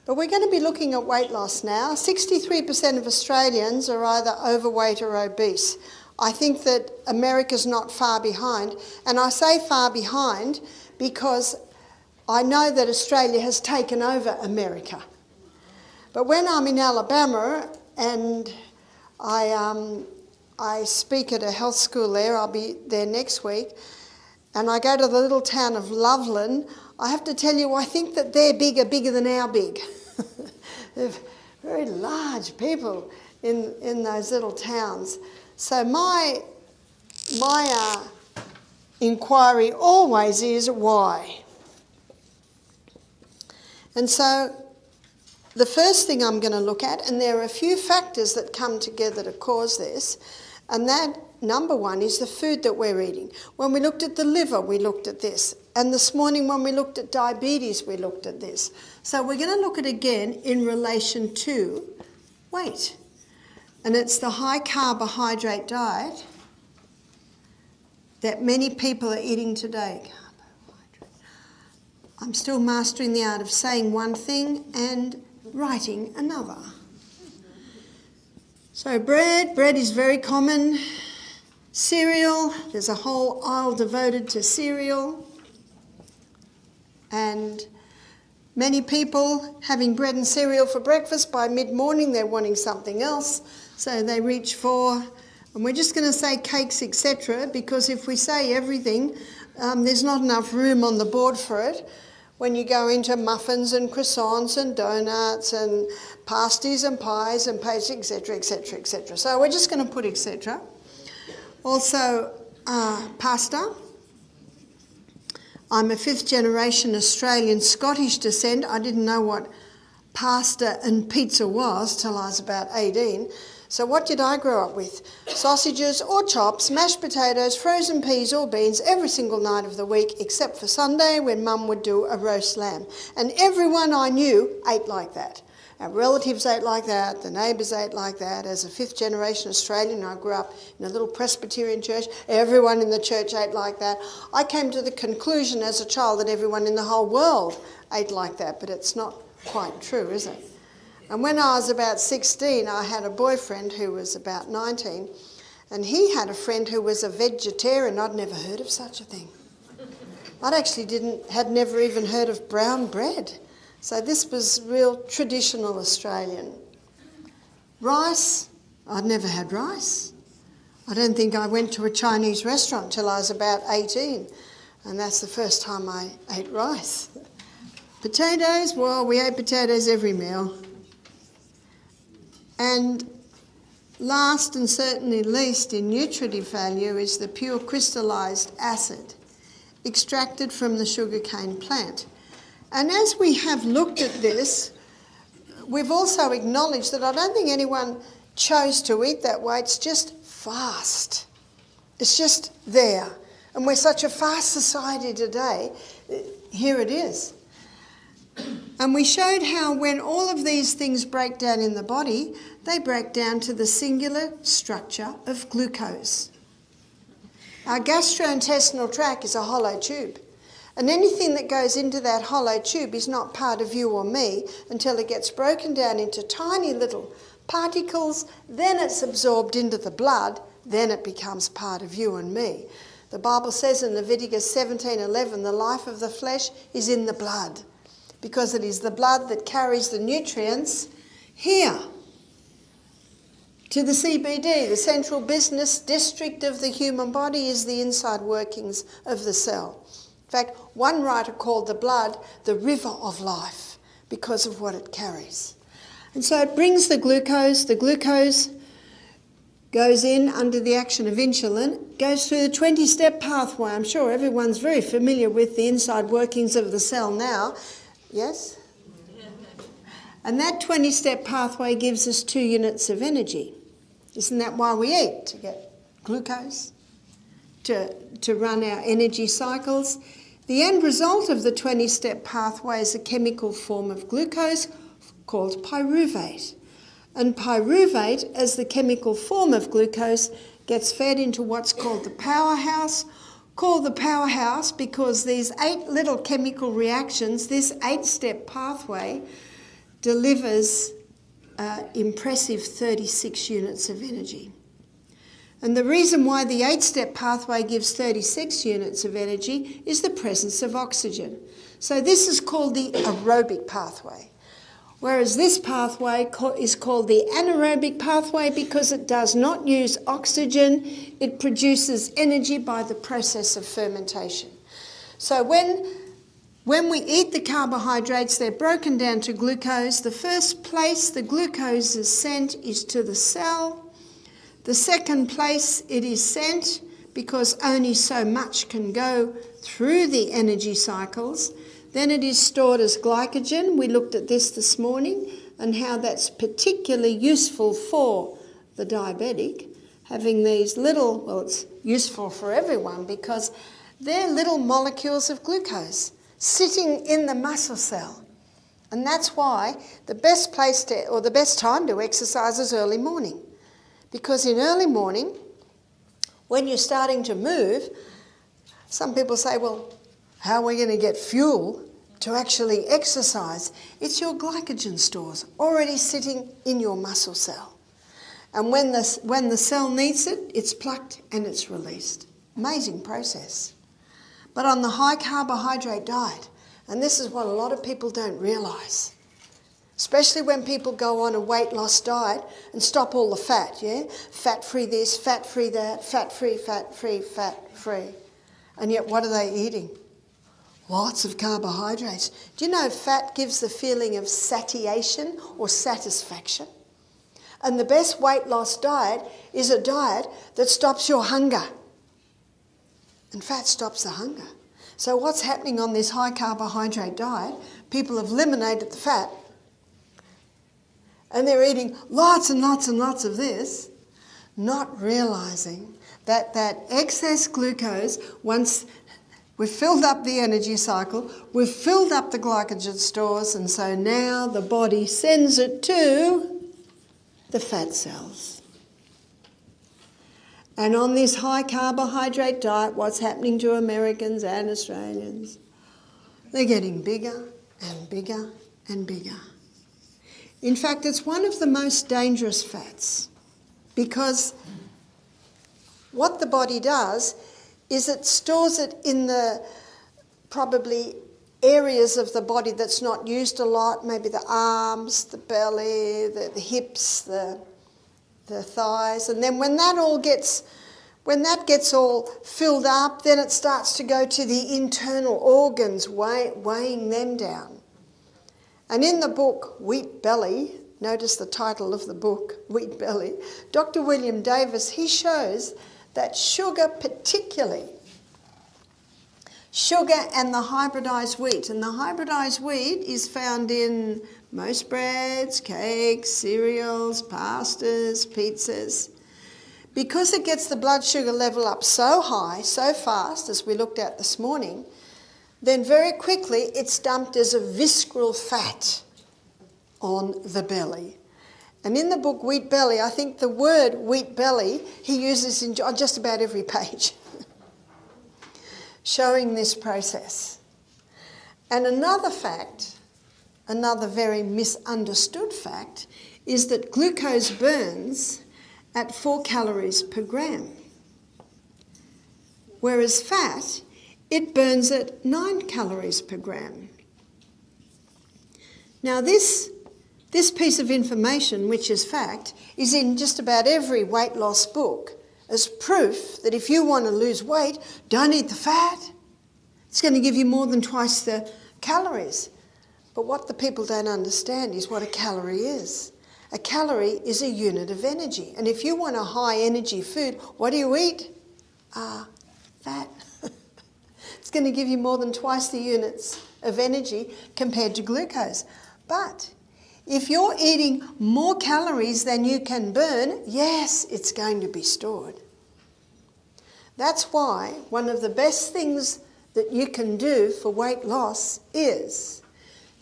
But we're going to be looking at weight loss now. 63% of Australians are either overweight or obese. I think that America's not far behind. And I say far behind because I know that Australia has taken over America. But when I'm in Alabama and I speak at a health school there, I'll be there next week, and I go to the little town of Loveland, I have to tell you, I think that they're bigger than our big. They're very large people in those little towns. So my inquiry always is why. And so the first thing I'm going to look at, and there are a few factors that come together to cause this, and that number one is the food that we're eating. When we looked at the liver, we looked at this. And this morning when we looked at diabetes, we looked at this. So we're going to look at it again in relation to weight. And it's the high carbohydrate diet that many people are eating today. I'm still mastering the art of saying one thing and writing another. So bread is very common. Cereal, there's a whole aisle devoted to cereal. And many people having bread and cereal for breakfast, by mid-morning they're wanting something else, so they reach for, and we're just going to say cakes, etc., because if we say everything, there's not enough room on the board for it. When you go into muffins and croissants and donuts and pasties and pies and pastries, etc., etc., etc. So we're just going to put etc. Also, pasta. I'm a fifth generation Australian Scottish descent. I didn't know what pasta and pizza was till I was about 18. So what did I grow up with? Sausages or chops, mashed potatoes, frozen peas or beans every single night of the week, except for Sunday when Mum would do a roast lamb. And everyone I knew ate like that. Our relatives ate like that, the neighbours ate like that. As a fifth generation Australian, I grew up in a little Presbyterian church. Everyone in the church ate like that. I came to the conclusion as a child that everyone in the whole world ate like that, but it's not quite true, is it? And when I was about 16, I had a boyfriend who was about 19, and he had a friend who was a vegetarian. I'd never heard of such a thing. Had never even heard of brown bread. So this was real traditional Australian. Rice, I'd never had rice. I don't think I went to a Chinese restaurant till I was about 18, and that's the first time I ate rice. Potatoes, well, we ate potatoes every meal. And last and certainly least in nutritive value is the pure crystallised acid extracted from the sugarcane plant. And as we have looked at this, we've also acknowledged that I don't think anyone chose to eat that way. It's just fast. It's just there. And we're such a fast society today. Here it is. And we showed how when all of these things break down in the body, they break down to the singular structure of glucose. Our gastrointestinal tract is a hollow tube. And anything that goes into that hollow tube is not part of you or me until it gets broken down into tiny little particles, then it's absorbed into the blood, then it becomes part of you and me. The Bible says in Leviticus 17:11, the life of the flesh is in the blood, because it is the blood that carries the nutrients here to the CBD, the central business district of the human body, is the inside workings of the cell. In fact, one writer called the blood the river of life because of what it carries. And so it brings the glucose. The glucose goes in under the action of insulin, goes through the 20-step pathway. I'm sure everyone's very familiar with the inside workings of the cell now. Yes? And that 20-step pathway gives us 2 units of energy. Isn't that why we eat? To get glucose, to run our energy cycles. The end result of the 20-step pathway is a chemical form of glucose called pyruvate. And pyruvate, as the chemical form of glucose, gets fed into what's called the powerhouse, because these 8 little chemical reactions, this 8-step pathway, delivers impressive 36 units of energy. And the reason why the 8-step pathway gives 36 units of energy is the presence of oxygen. So this is called the aerobic pathway, whereas this pathway is called the anaerobic pathway because it does not use oxygen. It produces energy by the process of fermentation. So when we eat the carbohydrates, they're broken down to glucose. The first place the glucose is sent is to the cell. The second place it is sent, because only so much can go through the energy cycles, then it is stored as glycogen. We looked at this morning and how that's particularly useful for the diabetic, having these little, well, it's useful for everyone because they're little molecules of glucose sitting in the muscle cell. And that's why the best place to, or the best time to exercise is early morning. Because in early morning, when you're starting to move, some people say, well, how are we going to get fuel to actually exercise? It's your glycogen stores already sitting in your muscle cell. And when the cell needs it, it's plucked and it's released. Amazing process. But on the high carbohydrate diet, and this is what a lot of people don't realise, especially when people go on a weight loss diet and stop all the fat, yeah? Fat-free this, fat-free that, fat-free, fat-free, fat-free. And yet what are they eating? Lots of carbohydrates. Do you know fat gives the feeling of satiation or satisfaction? And the best weight loss diet is a diet that stops your hunger. And fat stops the hunger. So what's happening on this high carbohydrate diet? People have eliminated the fat, and they're eating lots and lots and lots of this, not realising that that excess glucose, once we've filled up the energy cycle, we've filled up the glycogen stores, and so now the body sends it to the fat cells. And on this high carbohydrate diet, what's happening to Americans and Australians? They're getting bigger and bigger and bigger. In fact, it's one of the most dangerous fats because what the body does is it stores it in the probably areas of the body that's not used a lot, maybe the arms, the belly, the hips, the thighs, and then when that gets all filled up, then it starts to go to the internal organs, weighing them down. And in the book Wheat Belly, notice the title of the book, Wheat Belly, Dr. William Davis, he shows that sugar particularly, sugar and the hybridised wheat, and the hybridised wheat is found in most breads, cakes, cereals, pastas, pizzas. Because it gets the blood sugar level up so high, so fast, as we looked at this morning, then very quickly it's dumped as a visceral fat on the belly. And in the book Wheat Belly, I think the word wheat belly he uses on just about every page, showing this process. And another fact, another very misunderstood fact, is that glucose burns at 4 calories per gram, whereas fat, it burns at 9 calories per gram. Now this piece of information, which is fact, is in just about every weight loss book as proof that if you want to lose weight, don't eat the fat. It's going to give you more than twice the calories. But what the people don't understand is what a calorie is. A calorie is a unit of energy. And if you want a high energy food, what do you eat? Fat. It's going to give you more than twice the units of energy compared to glucose. But if you're eating more calories than you can burn, yes, it's going to be stored. That's why one of the best things that you can do for weight loss is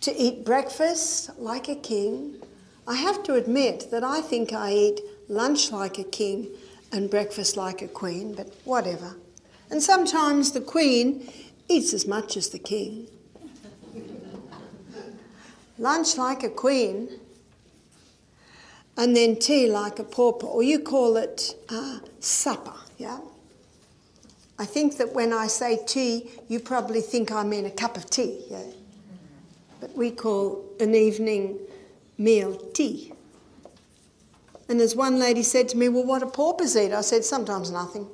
to eat breakfast like a king. I have to admit that I think I eat lunch like a king and breakfast like a queen, but whatever. And sometimes the queen eats as much as the king. lunch like a queen, and then tea like a pauper, or you call it supper, yeah? I think that when I say tea, you probably think I mean a cup of tea, yeah? But we call an evening meal tea. And as one lady said to me, well, what do paupers eat? I said, sometimes nothing.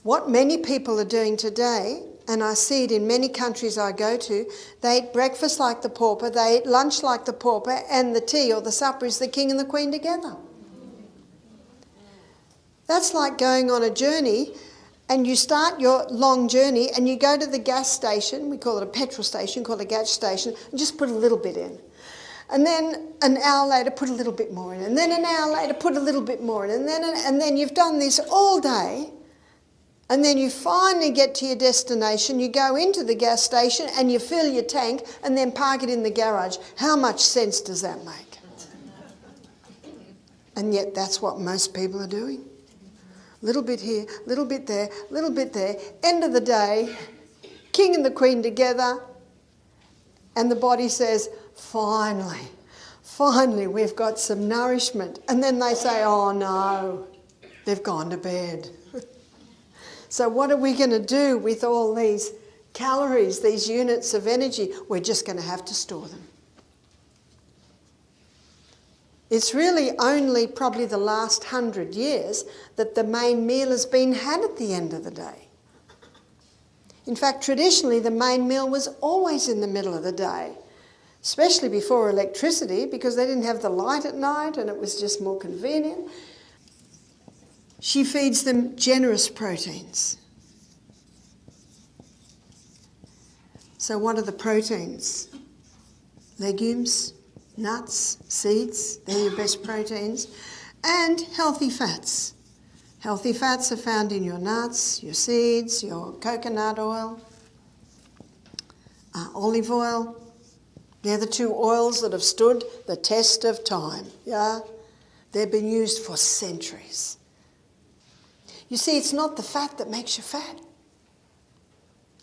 What many people are doing today, and I see it in many countries I go to, they eat breakfast like the pauper, they eat lunch like the pauper, and the tea or the supper is the king and the queen together. That's like going on a journey, and you start your long journey and you go to the gas station, we call it a petrol station, call it a gas station, and just put a little bit in. And then an hour later put a little bit more in, and then an hour later put a little bit more in, and then you've done this all day, and then you finally get to your destination, you go into the gas station and you fill your tank and then park it in the garage. How much sense does that make? And yet that's what most people are doing. Little bit here, little bit there, little bit there. End of the day, king and the queen together, and the body says, finally, we've got some nourishment. And then they say, oh no, they've gone to bed. So what are we going to do with all these calories, these units of energy? We're just going to have to store them. It's really only probably the last 100 years that the main meal has been had at the end of the day. In fact, traditionally, the main meal was always in the middle of the day, especially before electricity, because they didn't have the light at night and it was just more convenient. She feeds them generous proteins. So what are the proteins? Legumes, nuts, seeds, they're your best proteins. And healthy fats. Healthy fats are found in your nuts, your seeds, your coconut oil, olive oil. They're the two oils that have stood the test of time, yeah? They've been used for centuries. You see, it's not the fat that makes you fat.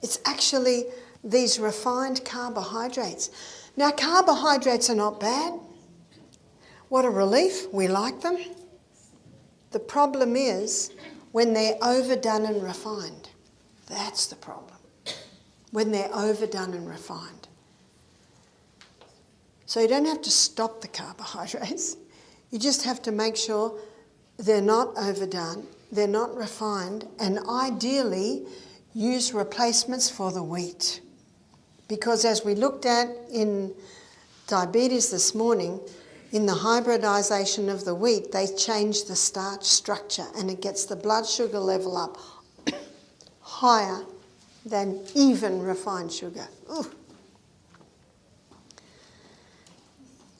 It's actually these refined carbohydrates. Now, carbohydrates are not bad. What a relief. We like them. The problem is when they're overdone and refined. That's the problem. When they're overdone and refined. So you don't have to stop the carbohydrates. You just have to make sure they're not overdone, they're not refined, and ideally use replacements for the wheat. Because as we looked at in diabetes this morning, in the hybridisation of the wheat, they change the starch structure and it gets the blood sugar level up higher than even refined sugar. Ooh.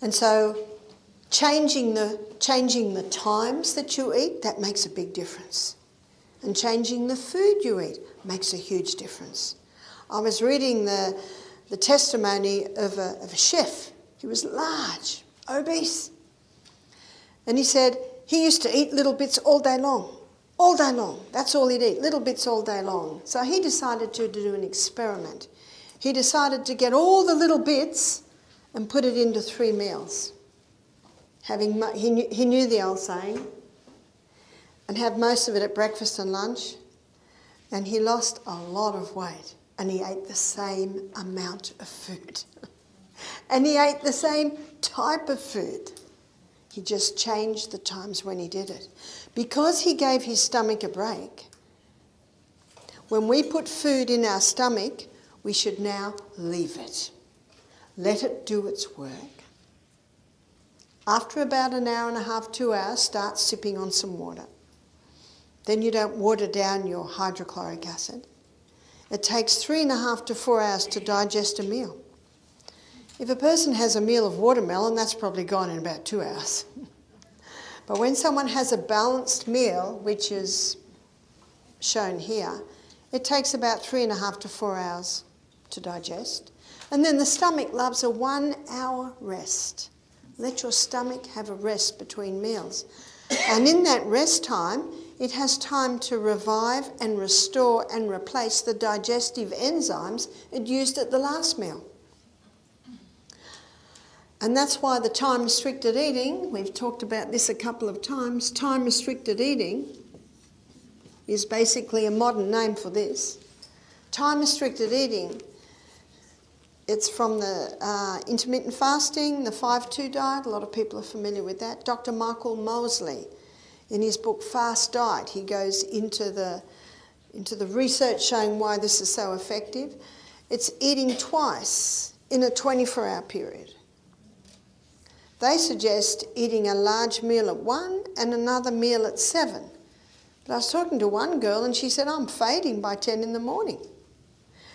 And so changing the times that you eat, that makes a big difference. And changing the food you eat makes a huge difference. I was reading the testimony of a chef. He was large, obese. And he said he used to eat little bits all day long. All day long. That's all he'd eat, little bits all day long. So he decided to do an experiment. He decided to get all the little bits and put it into 3 meals. He knew the old saying, and have most of it at breakfast and lunch. And he lost a lot of weight, and he ate the same amount of food. And he ate the same type of food. He just changed the times when he did it. Because he gave his stomach a break, when we put food in our stomach, we should now leave it. Let it do its work. After about an hour and a half, 2 hours, start sipping on some water. Then you don't water down your hydrochloric acid. It takes 3.5 to 4 hours to digest a meal. If a person has a meal of watermelon, that's probably gone in about 2 hours. But when someone has a balanced meal, which is shown here, it takes about 3.5 to 4 hours to digest. And then the stomach loves a 1 hour rest. Let your stomach have a rest between meals. And in that rest time, it has time to revive and restore and replace the digestive enzymes it used at the last meal. And that's why the time-restricted eating, we've talked about this a couple of times, time-restricted eating is basically a modern name for this. Time-restricted eating, it's from the intermittent fasting, the 5-2 diet. A lot of people are familiar with that. Dr. Michael Mosley, in his book Fast Diet, he goes into the research showing why this is so effective. It's eating twice in a 24-hour period. They suggest eating a large meal at 1 and another meal at 7. But I was talking to one girl and she said, I'm fading by 10 in the morning.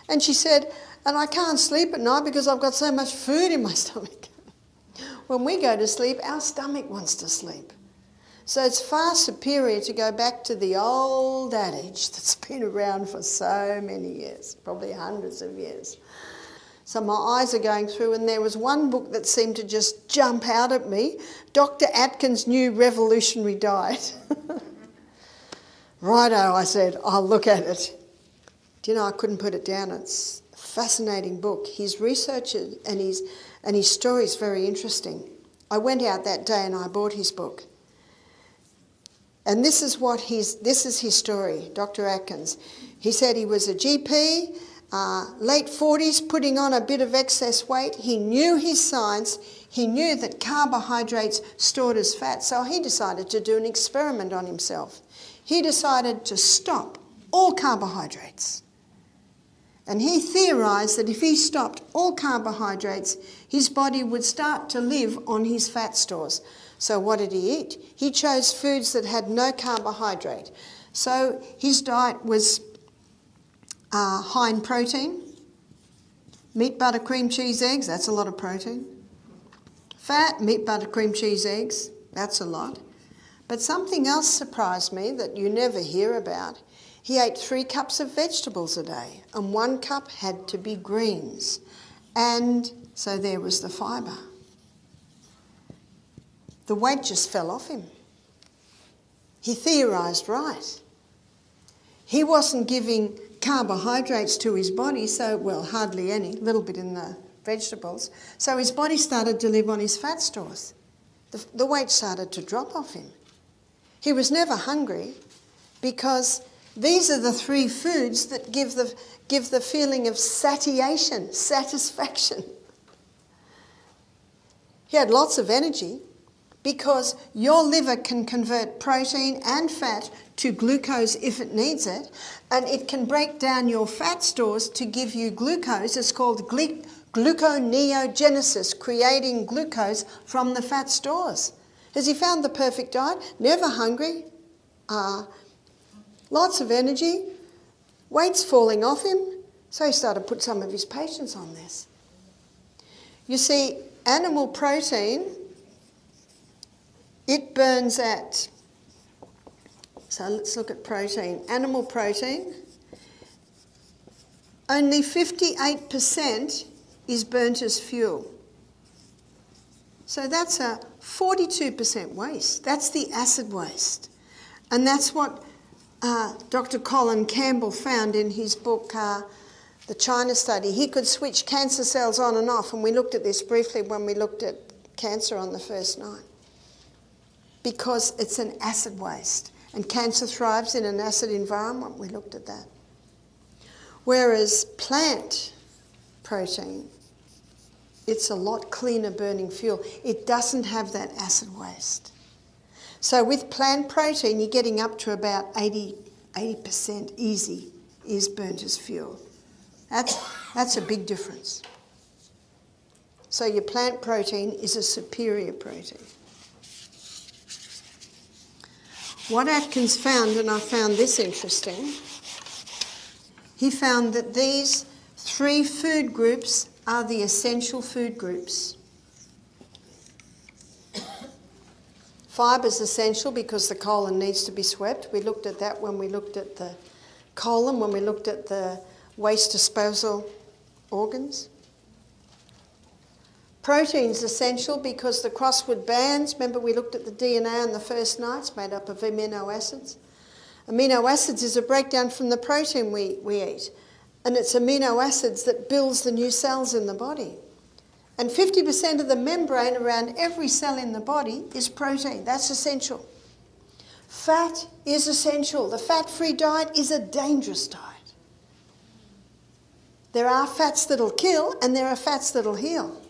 And she said, and I can't sleep at night because I've got so much food in my stomach. When we go to sleep, our stomach wants to sleep. So it's far superior to go back to the old adage that's been around for so many years, probably hundreds of years. So my eyes are going through, and there was one book that seemed to just jump out at me, Dr. Atkins' New Revolutionary Diet. Righto, I said, I'll look at it. Do you know, I couldn't put it down. It's a fascinating book. His research and his story is very interesting. I went out that day and I bought his book. And this is his story, Dr. Atkins. He said he was a GP, late 40s, putting on a bit of excess weight. He knew his science. He knew that carbohydrates stored as fat, so he decided to do an experiment on himself. He decided to stop all carbohydrates. And he theorised that if he stopped all carbohydrates, his body would start to live on his fat stores. So what did he eat? He chose foods that had no carbohydrate. So his diet was high in protein, meat, butter, cream, cheese, eggs, that's a lot of protein. Fat, meat, butter, cream, cheese, eggs, that's a lot. But something else surprised me that you never hear about. He ate 3 cups of vegetables a day, and 1 cup had to be greens. And so there was the fibre. The weight just fell off him. He theorised right. He wasn't giving carbohydrates to his body, so, well, hardly any, a little bit in the vegetables. So his body started to live on his fat stores. The weight started to drop off him. He was never hungry because these are the 3 foods that give the feeling of satiation, satisfaction. He had lots of energy because your liver can convert protein and fat to glucose if it needs it, and it can break down your fat stores to give you glucose. It's called gluconeogenesis, creating glucose from the fat stores. Has he found the perfect diet? Never hungry, lots of energy, weight's falling off him, so he started to put some of his patients on this. You see, animal protein, it burns at, so let's look at protein. Animal protein, only 58% is burnt as fuel. So that's a 42% waste. That's the acid waste. And that's what Dr. Colin Campbell found in his book, The China Study. He could switch cancer cells on and off, and we looked at this briefly when we looked at cancer on the first night. Because it's an acid waste. And cancer thrives in an acid environment. We looked at that. Whereas plant protein, it's a lot cleaner burning fuel. It doesn't have that acid waste. So with plant protein, you're getting up to about 80% easy is burnt as fuel. That's a big difference. So your plant protein is a superior protein. What Atkins found, and I found this interesting, he found that these 3 food groups are the essential food groups. Fibre is essential because the colon needs to be swept. We looked at that when we looked at the colon, when we looked at the waste disposal organs. Protein is essential because the crossword bands, remember we looked at the DNA on the first night, it's made up of amino acids. Amino acids is a breakdown from the protein we eat. And it's amino acids that builds the new cells in the body. And 50% of the membrane around every cell in the body is protein. That's essential. Fat is essential. The fat-free diet is a dangerous diet. There are fats that'll kill and there are fats that'll heal.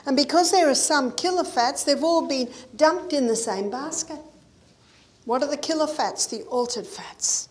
And because there are some killer fats, they've all been dumped in the same basket. What are the killer fats? The altered fats.